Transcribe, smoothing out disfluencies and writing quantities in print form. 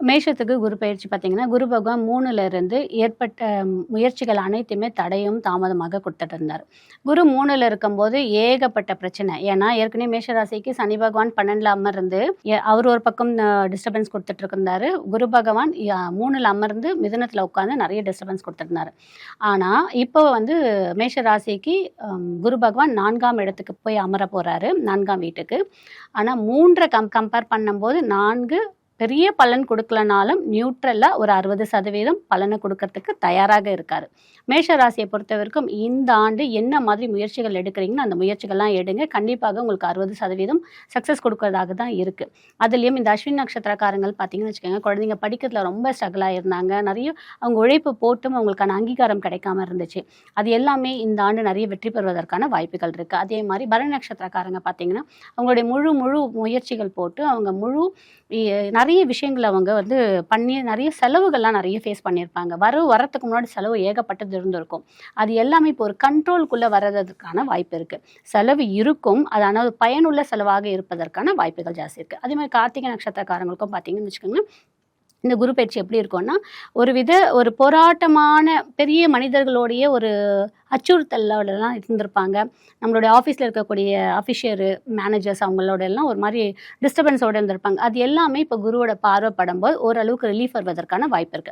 மேஷத்துக்கு குரு பயிற்சி பார்த்தீங்கன்னா, குரு பகவான் 3ல இருந்து ஏற்பட்ட முயற்சிகள் அனைத்துமே தடையும், தாமதமாக குடுத்துட்டு இருந்தாரு. குரு 3ல இருக்கும்போது ஏகப்பட்ட பிரச்சனை. ஏன்னா, ஏற்கனவே மேஷ ராசிக்கு சனி பகவான் 12ல அமர்ந்து, அவர் ஒரு பக்கம் டிஸ்டர்பன்ஸ் குடுத்துட்டு இருந்தாரு. குரு பகவான் 3ல அமர்ந்து மிதுனத்தில உட்கார்ந்து நெறைய டிஸ்டர்பன்ஸ் குடுத்துருந்தாரு. ஆனா, இப்போ வந்து மேஷ ராசிக்கு குரு பகவான் 4ஆம் இடத்துக்கு போய் அமர போறாரு. 4ஆம் வீட்டுக்கு. ஆனா 3 கம்பேர் பண்ணும்போது 4 பெரிய பலன் கொடுக்கலனாலும் நியூட்ரலா ஒரு 60% பலனை கொடுக்கறதுக்கு தயாராக இருக்காரு. மேஷ ராசியை பொறுத்தவரைக்கும் இந்த ஆண்டு என்ன மாதிரி முயற்சிகள் எடுக்கிறீங்களோ அந்த முயற்சிகள்லாம் எடுங்க. கண்டிப்பாக உங்களுக்கு 60% சக்ஸஸ் கொடுக்கறதாக தான் இருக்கு. அதுலயும் இந்த அஸ்வினி நட்சத்திரக்காரங்கள் பார்த்தீங்கன்னு வச்சுக்கோங்க, குழந்தைங்க படிக்கிறதுல ரொம்ப ஸ்ட்ரகிளா இருந்தாங்க. நிறைய அவங்க உழைப்பு போட்டும் அவங்களுக்கான அங்கீகாரம் கிடைக்காம இருந்துச்சு. அது எல்லாமே இந்த ஆண்டு நிறைய வெற்றி பெறுவதற்கான வாய்ப்புகள் இருக்கு. அதே மாதிரி பரணி நட்சத்திரக்காரங்க பார்த்தீங்கன்னா, அவங்களுடைய முழு முயற்சிகள் போட்டு அவங்க நிறைய விஷயங்கள் அவங்க வந்து பண்ணி நிறைய செலவுகள்லாம் நிறைய ஃபேஸ் பண்ணியிருப்பாங்க. வரத்துக்கு முன்னாடி செலவு ஏகப்பட்டது இருந்திருக்கும். அது எல்லாமே இப்போ ஒரு கண்ட்ரோல்குள்ளே வர்றதுக்கான வாய்ப்பு இருக்குது. செலவு இருக்கும், அது ஆனால் பயனுள்ள செலவாக இருப்பதற்கான வாய்ப்புகள் ஜாஸ்தி இருக்குது. அதே மாதிரி கார்த்திகை நட்சத்திரக்காரங்களுக்கும் பார்த்தீங்கன்னு வச்சுக்கோங்க, இந்த குரு பயிற்சி எப்படி இருக்கும்னா, ஒரு போராட்டமான பெரிய மனிதர்களுடைய ஒரு அச்சுறுத்தலோடலாம் இருந்திருப்பாங்க. நம்மளுடைய ஆஃபீஸில் இருக்கக்கூடிய ஆஃபீஷியரு, மேனேஜர்ஸ் அவங்களோட எல்லாம் ஒரு மாதிரி டிஸ்டர்பன்ஸோடு இருந்திருப்பாங்க. அது எல்லாமே இப்போ குருவோட பார்வை படும்போது ஓரளவுக்கு ரிலீஃப் வருவதற்கான வாய்ப்பு இருக்குது.